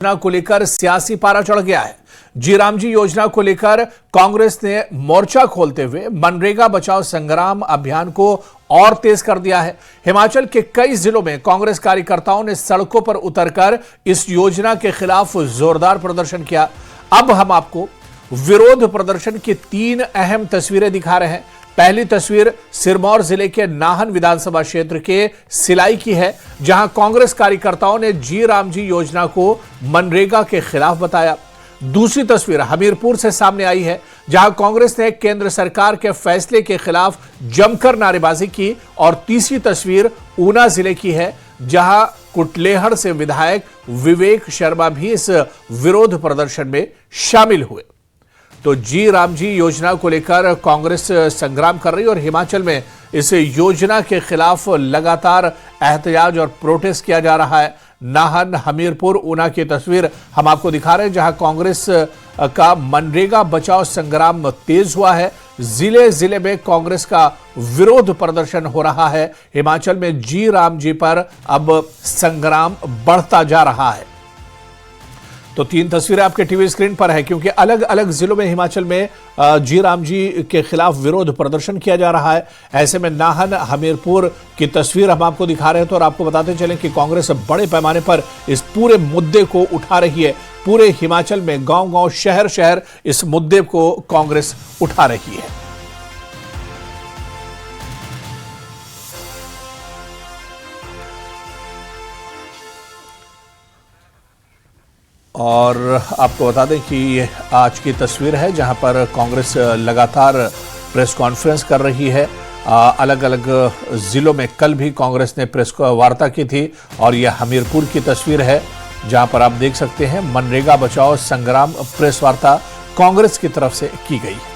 योजना को लेकर सियासी पारा चढ़ गया है। जी राम जी योजना को लेकर कांग्रेस ने मोर्चा खोलते हुए मनरेगा बचाओ संग्राम अभियान को और तेज कर दिया है। हिमाचल के कई जिलों में कांग्रेस कार्यकर्ताओं ने सड़कों पर उतरकर इस योजना के खिलाफ जोरदार प्रदर्शन किया। अब हम आपको विरोध प्रदर्शन की 3 अहम तस्वीरें दिखा रहे हैं। पहली तस्वीर सिरमौर जिले के नाहन विधानसभा क्षेत्र के सिलाई की है, जहां कांग्रेस कार्यकर्ताओं ने जी राम जी योजना को मनरेगा के खिलाफ बताया। दूसरी तस्वीर हमीरपुर से सामने आई है, जहां कांग्रेस ने केंद्र सरकार के फैसले के खिलाफ जमकर नारेबाजी की। और तीसरी तस्वीर ऊना जिले की है, जहां कुटलेहड़ से विधायक विवेक शर्मा भी इस विरोध प्रदर्शन में शामिल हुए। तो जी राम जी योजना को लेकर कांग्रेस संग्राम कर रही है और हिमाचल में इस योजना के खिलाफ लगातार एहतजाज और प्रोटेस्ट किया जा रहा है। नाहन, हमीरपुर, ऊना की तस्वीर हम आपको दिखा रहे हैं, जहां कांग्रेस का मनरेगा बचाओ संग्राम तेज हुआ है। जिले जिले में कांग्रेस का विरोध प्रदर्शन हो रहा है। हिमाचल में जी राम जी पर अब संग्राम बढ़ता जा रहा है। तो 3 तस्वीरें आपके टीवी स्क्रीन पर है, क्योंकि अलग अलग जिलों में हिमाचल में जी राम जी के खिलाफ विरोध प्रदर्शन किया जा रहा है। ऐसे में नाहन, हमीरपुर की तस्वीर हम आपको दिखा रहे हैं। तो और आपको बताते चलें कि कांग्रेस बड़े पैमाने पर इस पूरे मुद्दे को उठा रही है। पूरे हिमाचल में गांव-गांव, शहर-शहर इस मुद्दे को कांग्रेस उठा रही है। और आपको बता दें कि ये आज की तस्वीर है, जहां पर कांग्रेस लगातार प्रेस कॉन्फ्रेंस कर रही है। अलग अलग जिलों में कल भी कांग्रेस ने प्रेस वार्ता की थी। और यह हमीरपुर की तस्वीर है, जहां पर आप देख सकते हैं मनरेगा बचाओ संग्राम प्रेस वार्ता कांग्रेस की तरफ से की गई है।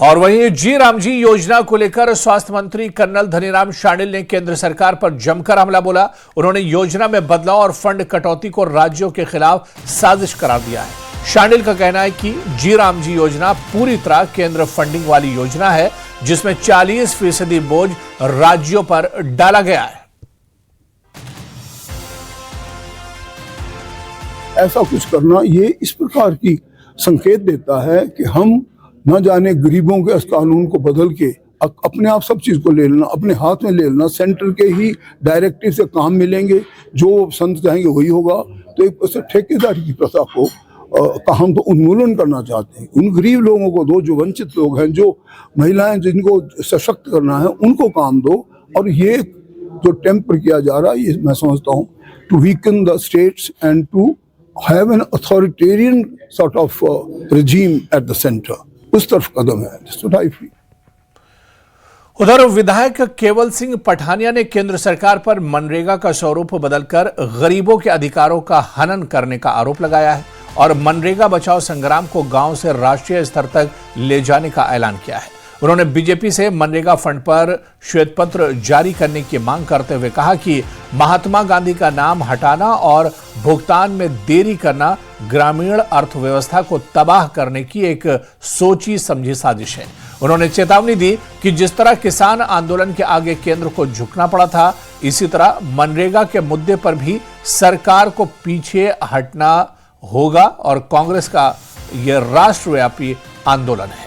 और वहीं जी राम जी योजना को लेकर स्वास्थ्य मंत्री कर्नल धनीराम शांडिल ने केंद्र सरकार पर जमकर हमला बोला। उन्होंने योजना में बदलाव और फंड कटौती को राज्यों के खिलाफ साजिश करार दिया है। शांडिल का कहना है कि जी राम जी योजना पूरी तरह केंद्र फंडिंग वाली योजना है, जिसमें 40% बोझ राज्यों पर डाला गया है। ऐसा कुछ करना ये इस प्रकार की संकेत देता है कि हम न जाने गरीबों के इस कानून को बदल के अपने आप सब चीज़ को ले लेना, अपने हाथ में ले लेना, सेंटर के ही डायरेक्टिव से काम मिलेंगे, जो संत चाहेंगे वही होगा। तो एक ठेकेदारी की प्रथा को का हम तो उन्मूलन करना चाहते हैं। उन गरीब लोगों को दो, जो वंचित लोग हैं, जो महिलाएं जिनको सशक्त करना है, उनको काम दो। और ये जो टेम्पर किया जा रहा है, ये मैं समझता हूँ to weaken the states and to have an authoritarian sort of regime at the centre, उस तरफ कदम है। उधर विधायक केवल सिंह पठानिया ने केंद्र सरकार पर मनरेगा का स्वरूप बदलकर गरीबों के अधिकारों का हनन करने का आरोप लगाया है और मनरेगा बचाओ संग्राम को गांव से राष्ट्रीय स्तर तक ले जाने का ऐलान किया है। उन्होंने बीजेपी से मनरेगा फंड पर श्वेत पत्र जारी करने की मांग करते हुए कहा कि महात्मा गांधी का नाम हटाना और भुगतान में देरी करना ग्रामीण अर्थव्यवस्था को तबाह करने की एक सोची समझी साजिश है। उन्होंने चेतावनी दी कि जिस तरह किसान आंदोलन के आगे केंद्र को झुकना पड़ा था, इसी तरह मनरेगा के मुद्दे पर भी सरकार को पीछे हटना होगा और कांग्रेस का यह राष्ट्रव्यापी आंदोलन है।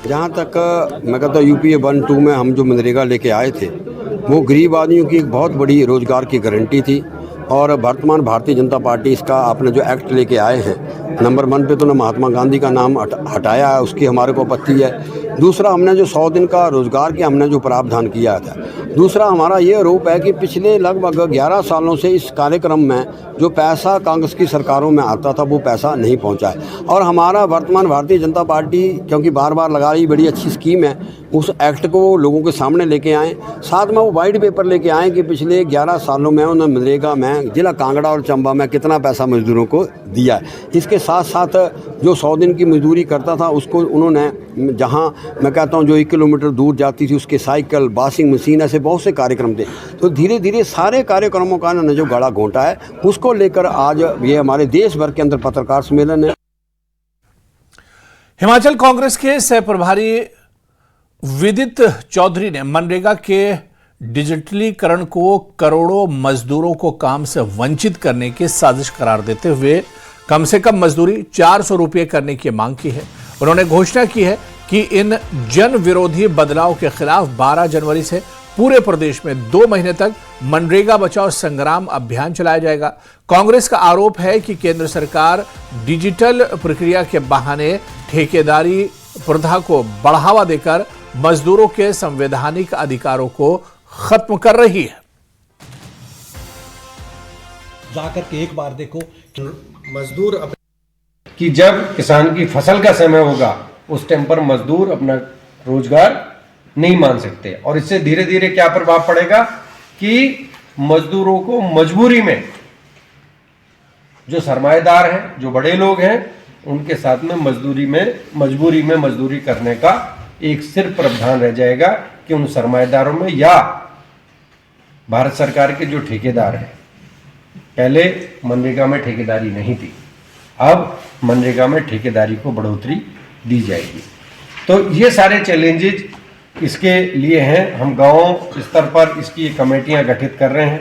जहाँ तक मैं कहता हूँ यूपीए 1-2 में हम जो मनरेगा लेके आए थे, वो गरीब आदमियों की एक बहुत बड़ी रोज़गार की गारंटी थी। और वर्तमान भारतीय जनता पार्टी इसका आपने जो एक्ट लेके आए हैं, नंबर 1 पे तो ना महात्मा गांधी का नाम हटाया है, उसकी हमारे को आपत्ति है। दूसरा, हमने जो 100 दिन का रोज़गार की हमने जो प्रावधान किया था। दूसरा, हमारा ये आरोप है कि पिछले लगभग 11 सालों से इस कार्यक्रम में जो पैसा कांग्रेस की सरकारों में आता था, वो पैसा नहीं पहुंचा है। और हमारा वर्तमान भारतीय जनता पार्टी क्योंकि बार बार लगा रही बड़ी अच्छी स्कीम है, उस एक्ट को लोगों के सामने लेके आएँ। साथ में वो वाइट पेपर लेके आएँ कि पिछले 11 सालों में उन्होंने मनरेगा में जिला कांगड़ा और चंबा में कितना पैसा मजदूरों को दिया है। इसके साथ साथ जो 100 दिन की मजदूरी करता था, उसको उन्होंने, जहां मैं कहता हूं जो 1 किलोमीटर दूर जाती थी, उसके साइकिल, वॉशिंग मशीन, ऐसे बहुत से कार्यक्रम थे। तो धीरे धीरे सारे कार्यक्रमों का उन्होंने जो गला घोंटा है, उसको लेकर आज ये हमारे देश भर के अंदर पत्रकार सम्मेलन है। हिमाचल कांग्रेस के सह प्रभारी विदित चौधरी ने मनरेगा के डिजिटलीकरण को करोड़ों मजदूरों को काम से वंचित करने की साजिश करार देते हुए कम से कम मजदूरी 400 रुपये करने की मांग की है। उन्होंने घोषणा की है कि इन जन विरोधी बदलाव के खिलाफ 12 जनवरी से पूरे प्रदेश में 2 महीने तक मनरेगा बचाओ संग्राम अभियान चलाया जाएगा। कांग्रेस का आरोप है कि केंद्र सरकार डिजिटल प्रक्रिया के बहाने ठेकेदारी प्रथा को बढ़ावा देकर मजदूरों के संवैधानिक अधिकारों को खत्म कर रही है। जाकर के एक बार देखो मजदूर कि जब किसान की फसल का समय होगा उस टाइम पर मजदूर अपना रोजगार नहीं मान सकते, और इससे धीरे धीरे क्या प्रभाव पड़ेगा कि मजदूरों को मजबूरी में, जो सरमाएदार हैं, जो बड़े लोग हैं, उनके साथ में मजबूरी में मजदूरी करने का एक सिर्फ प्रावधान रह जाएगा कि उन सरमाएदारों में या भारत सरकार के जो ठेकेदार हैं, पहले मनरेगा में ठेकेदारी नहीं थी, अब मनरेगा में ठेकेदारी को बढ़ोतरी दी जाएगी। तो ये सारे चैलेंजेस इसके लिए हैं। हम गांव स्तर पर इसकी कमेटियां गठित कर रहे हैं,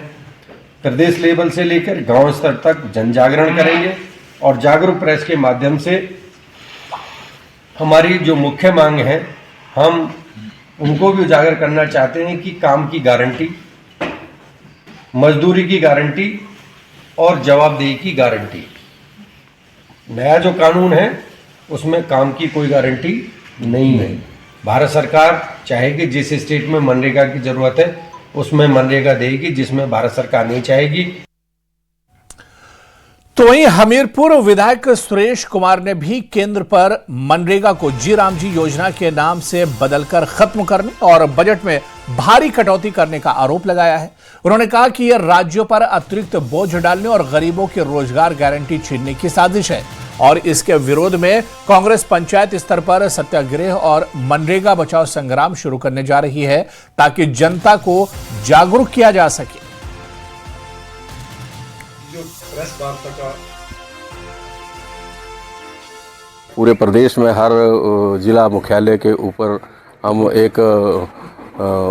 प्रदेश लेवल से लेकर गांव स्तर तक जन जागरण करेंगे, और जागरूक प्रेस के माध्यम से हमारी जो मुख्य मांग है हम उनको भी उजागर करना चाहते हैं कि काम की गारंटी, मजदूरी की गारंटी और जवाबदेही की गारंटी। नया जो कानून है उसमें काम की कोई गारंटी नहीं है। भारत सरकार चाहेगी जिस स्टेट में मनरेगा की जरूरत है उसमें मनरेगा देगी, जिसमें भारत सरकार नहीं चाहेगी। तो वहीं हमीरपुर विधायक सुरेश कुमार ने भी केंद्र पर मनरेगा को जी राम जी योजना के नाम से बदलकर खत्म करने और बजट में भारी कटौती करने का आरोप लगाया है। उन्होंने कहा कि यह राज्यों पर अतिरिक्त बोझ डालने और गरीबों के रोजगार गारंटी छीनने की साजिश है, और इसके विरोध में कांग्रेस पंचायत स्तर पर सत्याग्रह और मनरेगा बचाओ संग्राम शुरू करने जा रही है ताकि जनता को जागरूक किया जा सके। पूरे प्रदेश में हर जिला मुख्यालय के ऊपर हम एक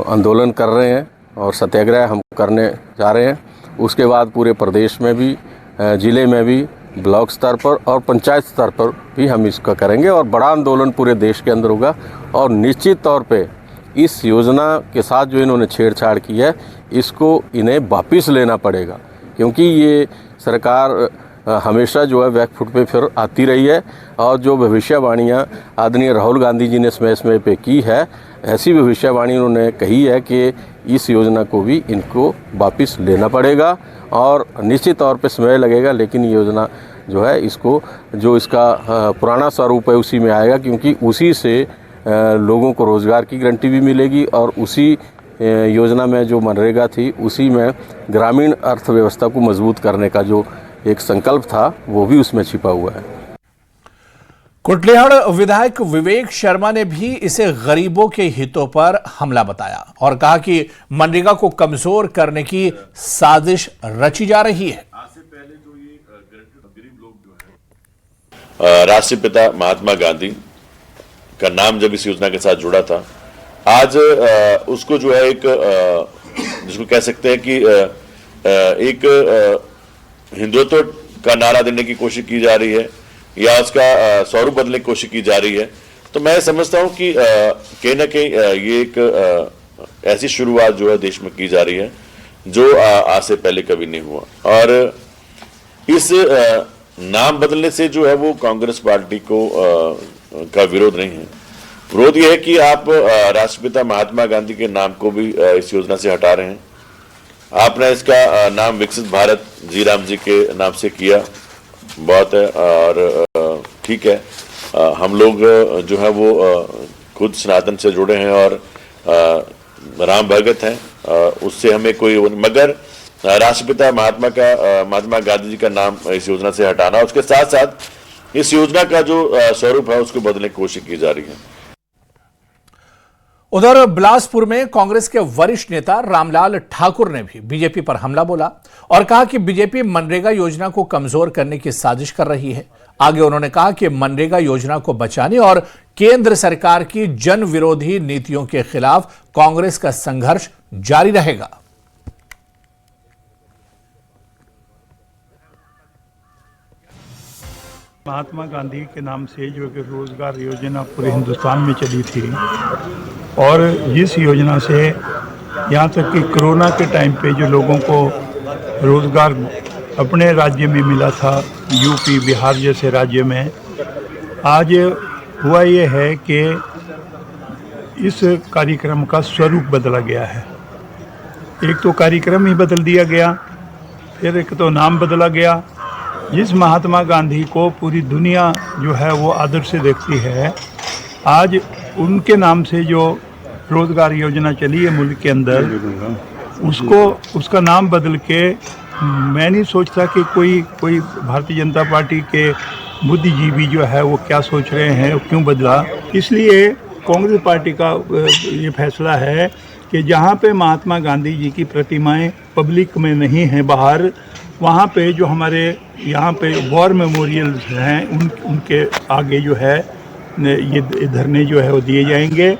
आंदोलन कर रहे हैं और सत्याग्रह हम करने जा रहे हैं। उसके बाद पूरे प्रदेश में भी, जिले में भी, ब्लॉक स्तर पर और पंचायत स्तर पर भी हम इसका करेंगे, और बड़ा आंदोलन पूरे देश के अंदर होगा। और निश्चित तौर पे इस योजना के साथ जो इन्होंने छेड़छाड़ की है इसको इन्हें वापस लेना पड़ेगा, क्योंकि ये सरकार हमेशा जो है बैक फुट पे फिर आती रही है, और जो भविष्यवाणियाँ आदरणीय राहुल गांधी जी ने समय पे की है, ऐसी भविष्यवाणी उन्होंने कही है कि इस योजना को भी इनको वापस लेना पड़ेगा, और निश्चित तौर पे समय लगेगा, लेकिन ये योजना जो है इसको, जो इसका पुराना स्वरूप है उसी में आएगा, क्योंकि उसी से लोगों को रोज़गार की गारंटी भी मिलेगी, और उसी योजना में जो मनरेगा थी उसी में ग्रामीण अर्थव्यवस्था को मजबूत करने का जो एक संकल्प था वो भी उसमें छिपा हुआ है। कुटलिहड़ विधायक विवेक शर्मा ने भी इसे गरीबों के हितों पर हमला बताया और कहा कि मनरेगा को कमजोर करने की साजिश रची जा रही है। राष्ट्रपिता महात्मा गांधी का नाम जब इस योजना के साथ जुड़ा था, आज उसको जो है एक जिसको कह सकते हैं कि एक हिंदुत्व का नारा देने की कोशिश की जा रही है या उसका स्वरूप बदलने की कोशिश की जा रही है। तो मैं समझता हूं कि कहीं ना कहीं ये एक ऐसी शुरुआत जो है देश में की जा रही है जो आज से पहले कभी नहीं हुआ, और इस नाम बदलने से जो है वो कांग्रेस पार्टी को का विरोध नहीं है। विरोध ये है कि आप राष्ट्रपिता महात्मा गांधी के नाम को भी इस योजना से हटा रहे हैं। आपने इसका नाम विकसित भारत जी राम जी के नाम से किया, बहुत है और ठीक है। हम लोग जो है वो खुद सनातन से जुड़े हैं और राम भगत हैं, उससे हमें कोई, मगर राष्ट्रपिता महात्मा गांधी जी का नाम इस योजना से हटाना, उसके साथ साथ इस योजना का जो स्वरूप है उसको बदलने की कोशिश की जा रही है। उधर बिलासपुर में कांग्रेस के वरिष्ठ नेता रामलाल ठाकुर ने भी बीजेपी पर हमला बोला और कहा कि बीजेपी मनरेगा योजना को कमजोर करने की साजिश कर रही है। आगे उन्होंने कहा कि मनरेगा योजना को बचाने और केंद्र सरकार की जन विरोधी नीतियों के खिलाफ कांग्रेस का संघर्ष जारी रहेगा। महात्मा गांधी के नाम से जो कि रोजगार योजना पूरे हिंदुस्तान में चली थी, और इस योजना से यहाँ तक कि कोरोना के टाइम पे जो लोगों को रोजगार अपने राज्य में मिला था, यूपी बिहार जैसे राज्य में, आज हुआ ये है कि इस कार्यक्रम का स्वरूप बदला गया है। एक तो कार्यक्रम ही बदल दिया गया, फिर एक तो नाम बदला गया। जिस महात्मा गांधी को पूरी दुनिया जो है वो आदर से देखती है, आज उनके नाम से जो रोज़गार योजना चली है मुल्क के अंदर, उसका नाम बदल के मैं नहीं सोचता कि कोई भारतीय जनता पार्टी के बुद्धिजीवी जो है वो क्या सोच रहे हैं, क्यों बदला। इसलिए कांग्रेस पार्टी का ये फैसला है कि जहाँ पे महात्मा गांधी जी की प्रतिमाएं पब्लिक में नहीं हैं बाहर, वहाँ पे जो हमारे यहाँ पे वॉर मेमोरियल्स हैं उनके आगे जो है ये धरने जो है वो दिए जाएंगे।